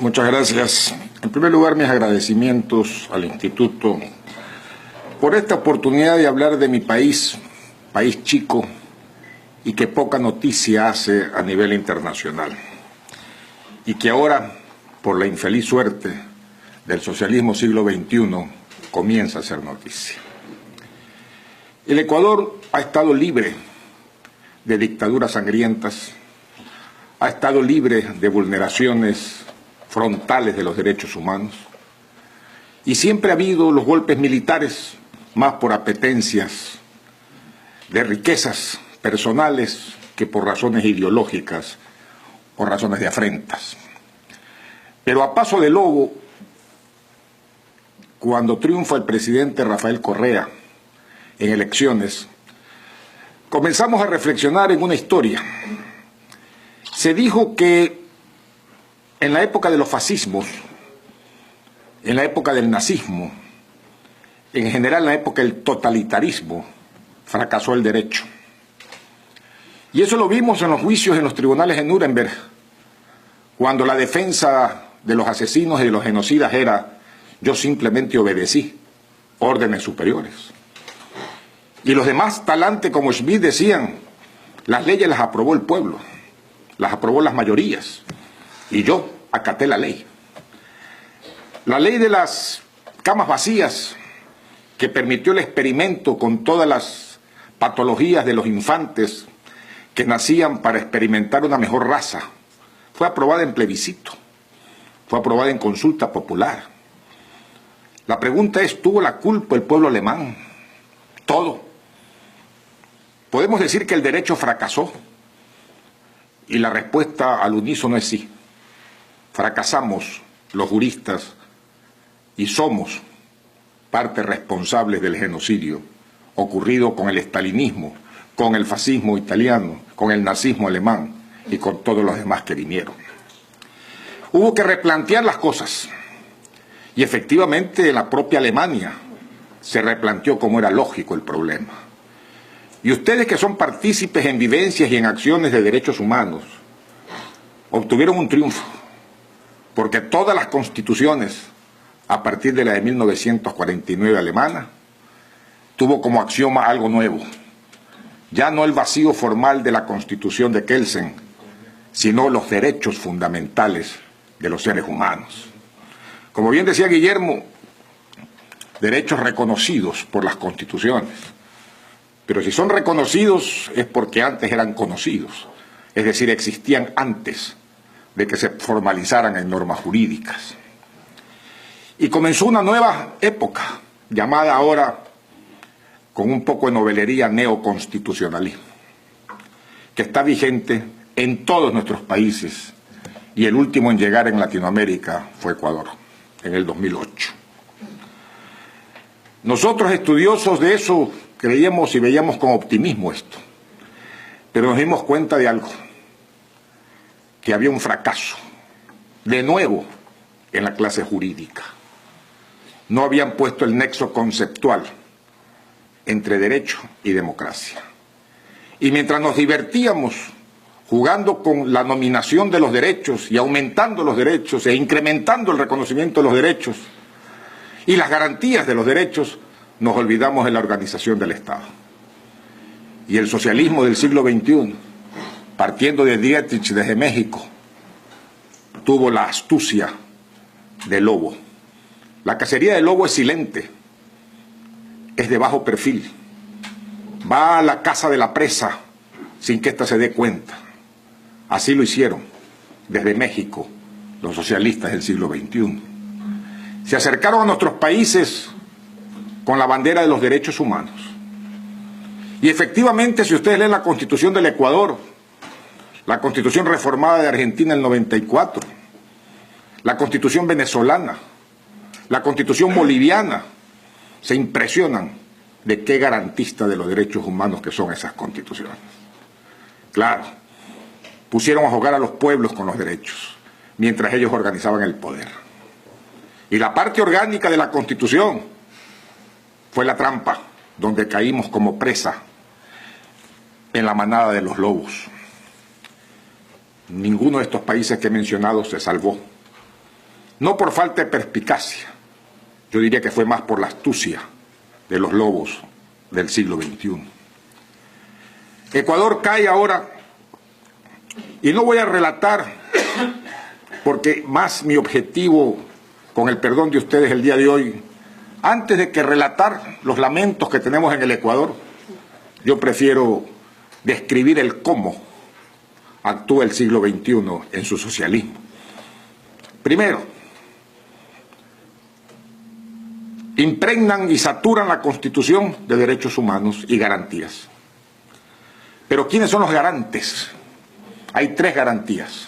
Muchas gracias. En primer lugar, mis agradecimientos al Instituto por esta oportunidad de hablar de mi país, país chico y que poca noticia hace a nivel internacional. Y que ahora, por la infeliz suerte del socialismo siglo XXI, comienza a ser noticia. El Ecuador ha estado libre de dictaduras sangrientas, ha estado libre de vulneraciones frontales de los derechos humanos, y siempre ha habido los golpes militares más por apetencias de riquezas personales que por razones ideológicas o razones de afrentas. Pero a paso de lobo, cuando triunfa el presidente Rafael Correa en elecciones, comenzamos a reflexionar en una historia. Se dijo que en la época de los fascismos, en la época del nazismo, en general en la época del totalitarismo, fracasó el derecho. Y eso lo vimos en los juicios en los tribunales de Nuremberg, cuando la defensa de los asesinos y de los genocidas era: yo simplemente obedecí órdenes superiores. Y los demás talantes como Schmitt decían: las leyes las aprobó el pueblo, las aprobó las mayorías, y yo acaté la ley. La ley de las camas vacías, que permitió el experimento con todas las patologías de los infantes que nacían para experimentar una mejor raza, fue aprobada en plebiscito, fue aprobada en consulta popular. La pregunta es: ¿tuvo la culpa el pueblo alemán? Todo. ¿Podemos decir que el derecho fracasó? Y la respuesta al unísono es sí. Fracasamos los juristas y somos parte responsables del genocidio ocurrido con el estalinismo, con el fascismo italiano, con el nazismo alemán y con todos los demás que vinieron. Hubo que replantear las cosas, y efectivamente la propia Alemania se replanteó cómo era lógico el problema. Y ustedes, que son partícipes en vivencias y en acciones de derechos humanos, obtuvieron un triunfo, porque todas las constituciones, a partir de la de 1949 alemana, tuvo como axioma algo nuevo. Ya no el vacío formal de la Constitución de Kelsen, sino los derechos fundamentales de los seres humanos. Como bien decía Guillermo, derechos reconocidos por las constituciones. Pero si son reconocidos es porque antes eran conocidos, es decir, existían antes de que se formalizaran en normas jurídicas. Y comenzó una nueva época, llamada ahora, con un poco de novelería, neoconstitucionalismo, que está vigente en todos nuestros países, y el último en llegar en Latinoamérica fue Ecuador, en el 2008. Nosotros, estudiosos de eso, creíamos y veíamos con optimismo esto, pero nos dimos cuenta de algo, que había un fracaso, de nuevo, en la clase jurídica. No habían puesto el nexo conceptual entre derecho y democracia. Y mientras nos divertíamos jugando con la nominación de los derechos y aumentando los derechos e incrementando el reconocimiento de los derechos y las garantías de los derechos, nos olvidamos de la organización del Estado. Y el socialismo del siglo XXI, partiendo de Dietrich desde México, tuvo la astucia del lobo. La cacería del lobo es silente, es de bajo perfil. Va a la casa de la presa sin que ésta se dé cuenta. Así lo hicieron desde México los socialistas del siglo XXI. Se acercaron a nuestros países con la bandera de los derechos humanos. Y efectivamente, si ustedes leen la Constitución del Ecuador, la Constitución reformada de Argentina en el 94, la Constitución venezolana, la Constitución boliviana, se impresionan de qué garantista de los derechos humanos que son esas constituciones. Claro, pusieron a jugar a los pueblos con los derechos, mientras ellos organizaban el poder. Y la parte orgánica de la Constitución fue la trampa, donde caímos como presa en la manada de los lobos. Ninguno de estos países que he mencionado se salvó. no por falta de perspicacia, yo diría que fue más por la astucia de los lobos del siglo XXI. Ecuador cae ahora, y no voy a relatar, porque más mi objetivo, con el perdón de ustedes el día de hoy, antes de que relatar los lamentos que tenemos en el Ecuador, yo prefiero describir el cómo actúa el siglo XXI en su socialismo. Primero, impregnan y saturan la Constitución de derechos humanos y garantías. Pero ¿quiénes son los garantes? Hay tres garantías.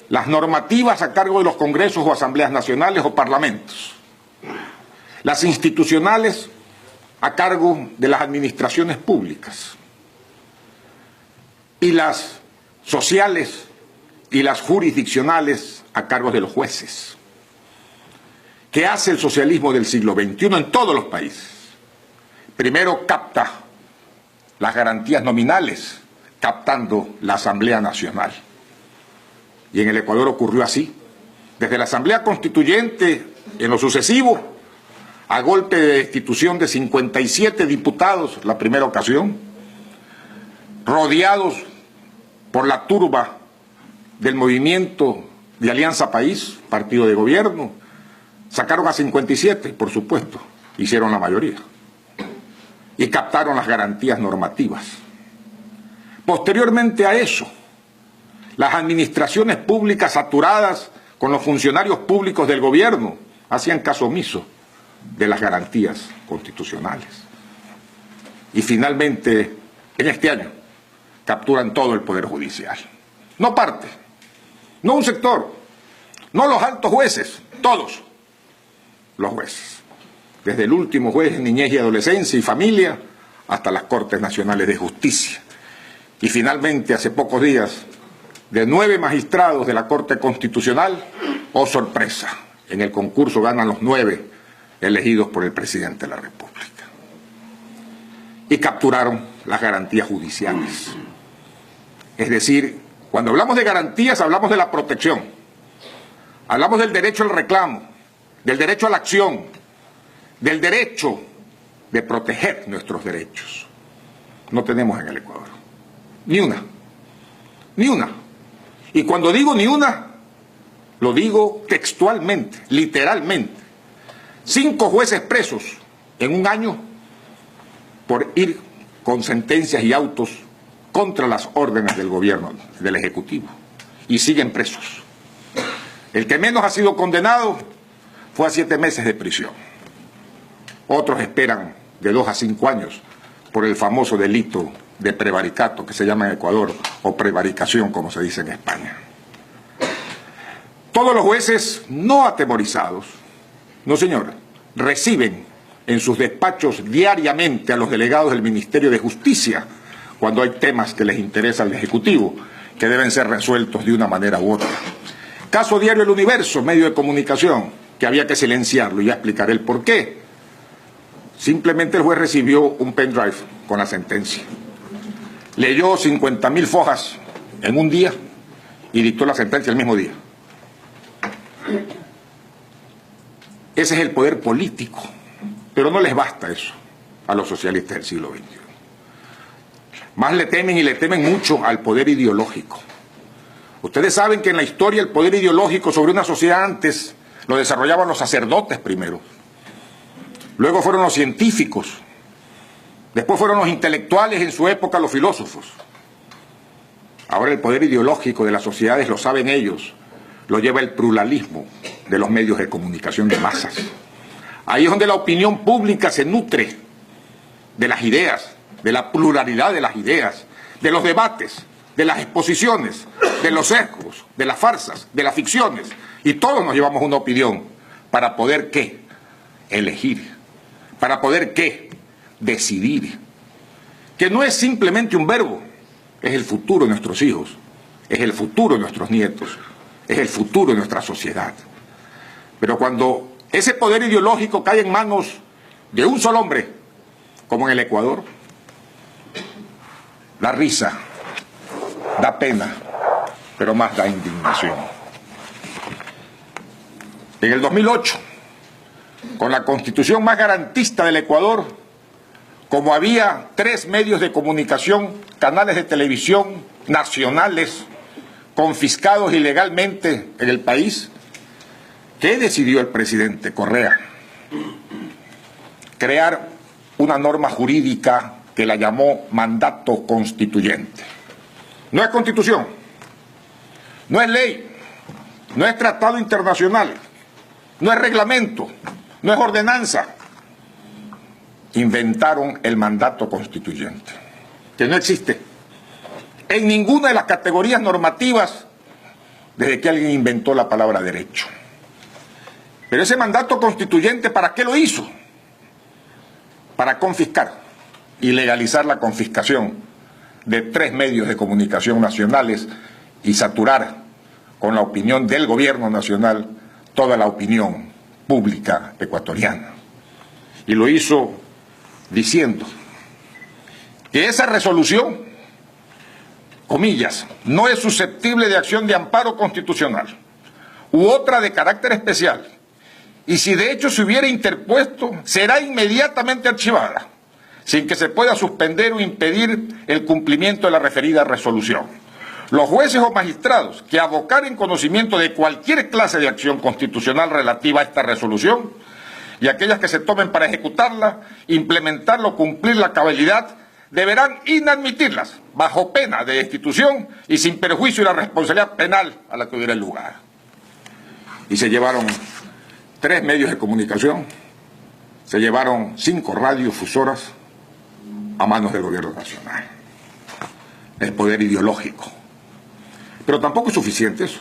Las normativas a cargo de los congresos o asambleas nacionales o parlamentos. Las institucionales a cargo de las administraciones públicas. Y las sociales y las jurisdiccionales a cargo de los jueces. ¿Qué hace el socialismo del siglo XXI en todos los países? Primero capta las garantías nominales, captando la Asamblea Nacional. Y en el Ecuador ocurrió así. Desde la Asamblea Constituyente, en lo sucesivo, a golpe de destitución de 57 diputados, la primera ocasión, rodeados por la turba del movimiento de Alianza País, partido de gobierno, sacaron a 57, por supuesto, hicieron la mayoría, y captaron las garantías normativas. Posteriormente a eso, las administraciones públicas saturadas con los funcionarios públicos del gobierno hacían caso omiso de las garantías constitucionales. Y finalmente, en este año, capturan todo el Poder Judicial. No parte, no un sector, no los altos jueces, todos los jueces. Desde el último juez en niñez y adolescencia y familia hasta las Cortes Nacionales de Justicia. Y finalmente, hace pocos días, de 9 magistrados de la Corte Constitucional, oh sorpresa, en el concurso ganan los 9 elegidos por el presidente de la República. Y capturaron las garantías judiciales. Es decir, cuando hablamos de garantías, hablamos de la protección. Hablamos del derecho al reclamo, del derecho a la acción, del derecho de proteger nuestros derechos. No tenemos en el Ecuador. Ni una. Ni una. Y cuando digo ni una, lo digo textualmente, literalmente. 5 jueces presos en un año por ir con sentencias y autos contra las órdenes del gobierno, del Ejecutivo. Y siguen presos. El que menos ha sido condenado fue a 7 meses de prisión. Otros esperan de 2 a 5 años por el famoso delito de prevaricato, que se llama en Ecuador, o prevaricación, como se dice en España. Todos los jueces no atemorizados, no señor, reciben en sus despachos diariamente a los delegados del Ministerio de Justicia cuando hay temas que les interesa al Ejecutivo, que deben ser resueltos de una manera u otra. Caso diario El Universo, medio de comunicación, que había que silenciarlo, y ya explicaré el por qué. Simplemente el juez recibió un pendrive con la sentencia. Leyó 50.000 fojas en un día y dictó la sentencia el mismo día. Ese es el poder político, pero no les basta eso a los socialistas del siglo XXI. Más le temen, y le temen mucho, al poder ideológico. Ustedes saben que en la historia el poder ideológico sobre una sociedad antes lo desarrollaban los sacerdotes primero. Luego fueron los científicos. Después fueron los intelectuales, en su época los filósofos. Ahora el poder ideológico de las sociedades, lo saben ellos, lo lleva el pluralismo de los medios de comunicación de masas. Ahí es donde la opinión pública se nutre de las ideas, de la pluralidad de las ideas, de los debates, de las exposiciones, de los sesgos, de las farsas, de las ficciones. Y todos nos llevamos una opinión para poder, ¿qué? Elegir. Para poder, ¿qué? Decidir. Que no es simplemente un verbo, es el futuro de nuestros hijos, es el futuro de nuestros nietos, es el futuro de nuestra sociedad. Pero cuando ese poder ideológico cae en manos de un solo hombre, como en el Ecuador, da risa, da pena, pero más da indignación. En el 2008, con la constitución más garantista del Ecuador, como había 3 medios de comunicación, canales de televisión nacionales confiscados ilegalmente en el país, ¿qué decidió el presidente Correa? Crear una norma jurídica que la llamó mandato constituyente. No es constitución, no es ley, no es tratado internacional, no es reglamento, no es ordenanza. Inventaron el mandato constituyente, que no existe en ninguna de las categorías normativas desde que alguien inventó la palabra derecho. Pero ese mandato constituyente, ¿para qué lo hizo? Para confiscar y legalizar la confiscación de 3 medios de comunicación nacionales y saturar con la opinión del gobierno nacional toda la opinión pública ecuatoriana. Y lo hizo diciendo que esa resolución, comillas, no es susceptible de acción de amparo constitucional u otra de carácter especial, y si de hecho se hubiera interpuesto, será inmediatamente archivada, sin que se pueda suspender o impedir el cumplimiento de la referida resolución. Los jueces o magistrados que abocaren conocimiento de cualquier clase de acción constitucional relativa a esta resolución y aquellas que se tomen para ejecutarla, implementarla o cumplir la cabalidad, deberán inadmitirlas bajo pena de destitución y sin perjuicio de la responsabilidad penal a la que hubiera lugar. Y se llevaron 3 medios de comunicación, se llevaron 5 radiodifusoras a manos del gobierno nacional. El poder ideológico. Pero tampoco es suficiente eso,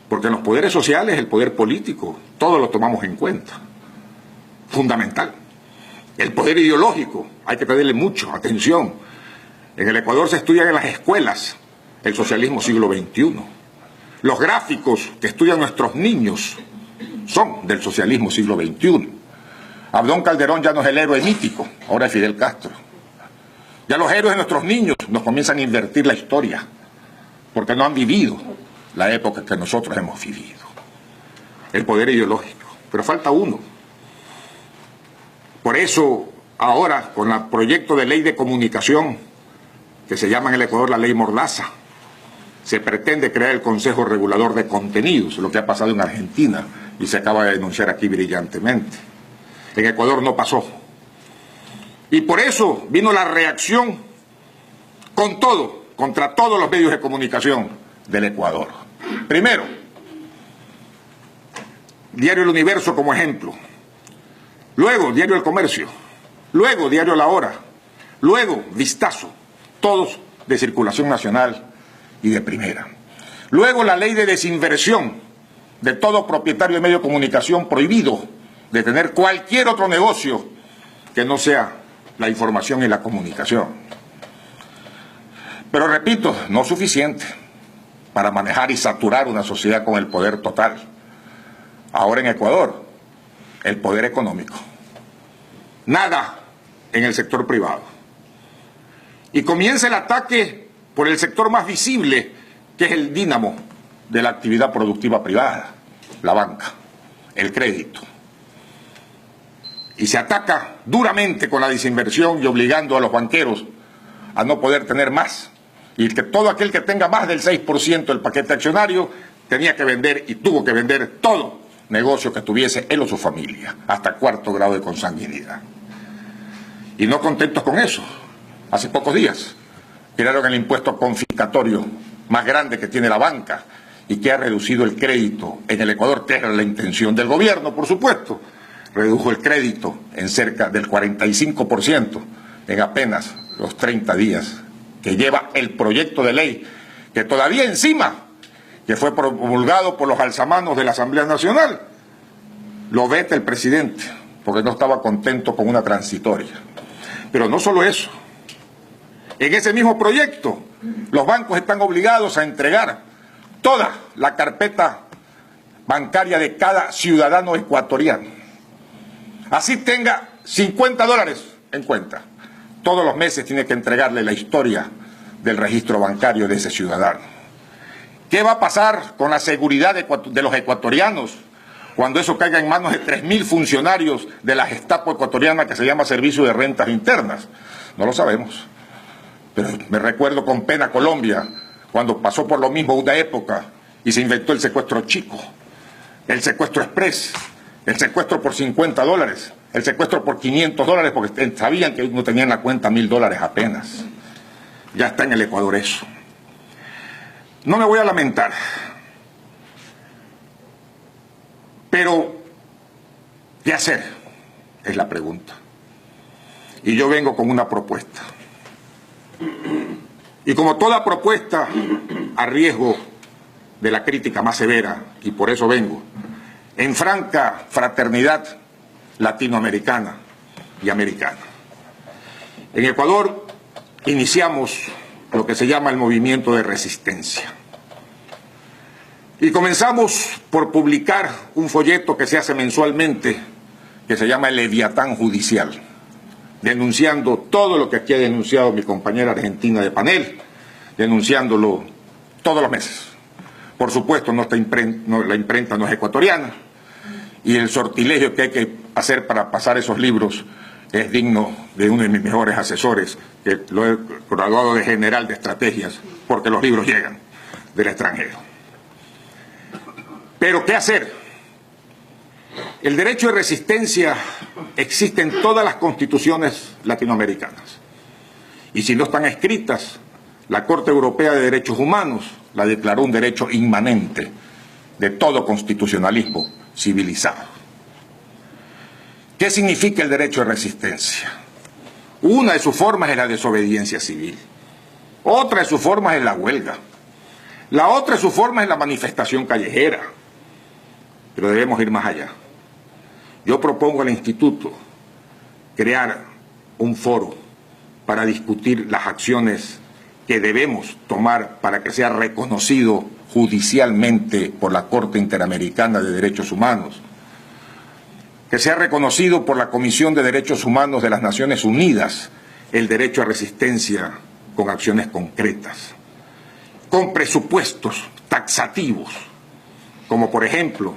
porque en los poderes sociales, el poder político, todo lo tomamos en cuenta. Fundamental. El poder ideológico, hay que pedirle mucho atención. En el Ecuador se estudia en las escuelas el socialismo siglo XXI. Los gráficos que estudian nuestros niños son del socialismo siglo XXI. Abdón Calderón ya no es el héroe mítico, ahora es Fidel Castro. Ya los héroes de nuestros niños nos comienzan a invertir la historia, porque no han vivido la época que nosotros hemos vivido. El poder ideológico. Pero falta uno. Por eso, ahora, con el proyecto de ley de comunicación, que se llama en el Ecuador la ley Mordaza, se pretende crear el Consejo Regulador de Contenidos, lo que ha pasado en Argentina, y se acaba de denunciar aquí brillantemente. En Ecuador no pasó. Y por eso vino la reacción con todo, contra todos los medios de comunicación del Ecuador. Primero, Diario El Universo como ejemplo. Luego, Diario El Comercio. Luego, Diario La Hora. Luego, Vistazo. Todos de circulación nacional y de primera. Luego, la ley de desinversión de todo propietario de medio de comunicación prohibido de tener cualquier otro negocio que no sea la información y la comunicación. Pero repito, no suficiente para manejar y saturar una sociedad con el poder total. Ahora en Ecuador, el poder económico. Nada en el sector privado. Y comienza el ataque por el sector más visible, que es el dínamo de la actividad productiva privada, la banca, el crédito. Y se ataca duramente con la desinversión y obligando a los banqueros a no poder tener más. Y que todo aquel que tenga más del 6% del paquete accionario tenía que vender y tuvo que vender todo negocio que tuviese él o su familia, hasta 4º grado de consanguinidad. Y no contentos con eso, hace pocos días crearon el impuesto confiscatorio más grande que tiene la banca y que ha reducido el crédito en el Ecuador, que era la intención del gobierno, por supuesto. Redujo el crédito en cerca del 45% en apenas los 30 días que lleva el proyecto de ley, que todavía encima, que fue promulgado por los alzamanos de la Asamblea Nacional, lo veta el presidente, porque no estaba contento con una transitoria. Pero no solo eso. En ese mismo proyecto, los bancos están obligados a entregar toda la carpeta bancaria de cada ciudadano ecuatoriano. Así tenga $50 en cuenta. Todos los meses tiene que entregarle la historia del registro bancario de ese ciudadano. ¿Qué va a pasar con la seguridad de los ecuatorianos cuando eso caiga en manos de 3.000 funcionarios de la Gestapo ecuatoriana que se llama Servicio de Rentas Internas? No lo sabemos. Pero me recuerdo con pena Colombia, cuando pasó por lo mismo una época y se inventó el secuestro chico, el secuestro express, el secuestro por $50, el secuestro por $500, porque sabían que no tenían en la cuenta $1.000 apenas. Ya está en el Ecuador eso. No me voy a lamentar, pero ¿qué hacer? Es la pregunta. Y yo vengo con una propuesta. Y como toda propuesta, a riesgo de la crítica más severa, y por eso vengo, en franca fraternidad latinoamericana y americana. En Ecuador iniciamos lo que se llama el movimiento de resistencia. Y comenzamos por publicar un folleto que se hace mensualmente, que se llama El Leviatán Judicial, denunciando todo lo que aquí ha denunciado mi compañera argentina de panel, denunciándolo todos los meses. Por supuesto, la imprenta no es ecuatoriana, y el sortilegio que hay que hacer para pasar esos libros es digno de uno de mis mejores asesores, que lo he graduado de general de estrategias, porque los libros llegan del extranjero. Pero, ¿qué hacer? El derecho de resistencia existe en todas las constituciones latinoamericanas. Y si no están escritas, la Corte Europea de Derechos Humanos la declaró un derecho inmanente de todo constitucionalismo civilizado. ¿Qué significa el derecho de resistencia? Una de sus formas es la desobediencia civil. Otra de sus formas es la huelga. La otra de sus formas es la manifestación callejera. Pero debemos ir más allá. Yo propongo al Instituto crear un foro para discutir las acciones que debemos tomar para que sea reconocido judicialmente por la Corte Interamericana de Derechos Humanos, que sea reconocido por la Comisión de Derechos Humanos de las Naciones Unidas el derecho a resistencia con acciones concretas, con presupuestos taxativos, como por ejemplo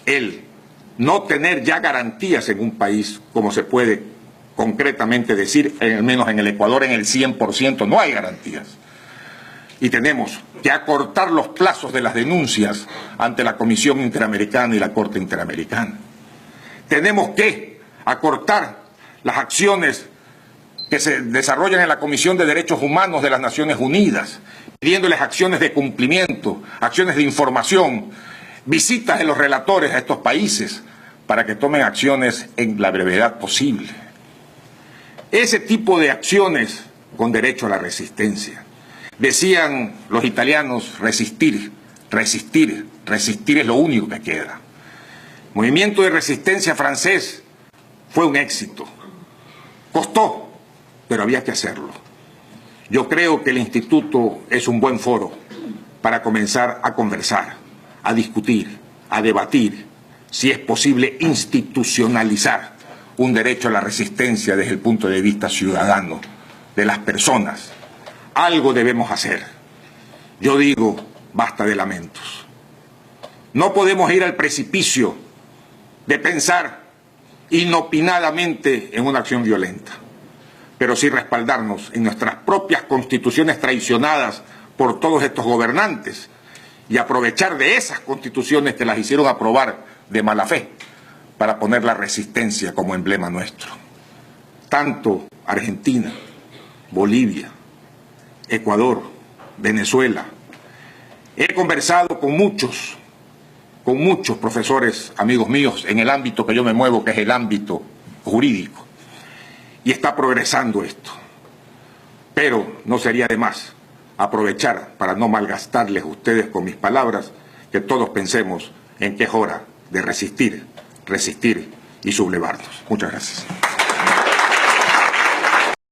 el no tener ya garantías en un país, como se puede concretamente decir, al menos en el Ecuador en el 100% no hay garantías. Y tenemos que acortar los plazos de las denuncias ante la Comisión Interamericana y la Corte Interamericana. Tenemos que acortar las acciones que se desarrollan en la Comisión de Derechos Humanos de las Naciones Unidas, pidiéndoles acciones de cumplimiento, acciones de información, visitas de los relatores a estos países para que tomen acciones en la brevedad posible. Ese tipo de acciones con derecho a la resistencia. Decían los italianos, resistir, resistir, resistir es lo único que queda. El movimiento de resistencia francés fue un éxito. Costó, pero había que hacerlo. Yo creo que el Instituto es un buen foro para comenzar a conversar, a discutir, a debatir, si es posible institucionalizar un derecho a la resistencia desde el punto de vista ciudadano, de las personas. Algo debemos hacer. Yo digo, basta de lamentos. No podemos ir al precipicio de pensar inopinadamente en una acción violenta, pero sí respaldarnos en nuestras propias constituciones traicionadas por todos estos gobernantes y aprovechar de esas constituciones que las hicieron aprobar de mala fe para poner la resistencia como emblema nuestro. Tanto Argentina, Bolivia, Ecuador, Venezuela. He conversado con muchos profesores, amigos míos, en el ámbito que yo me muevo, que es el ámbito jurídico, y está progresando esto. Pero no sería de más aprovechar para no malgastarles a ustedes con mis palabras, que todos pensemos en que es hora de resistir, resistir y sublevarnos. Muchas gracias.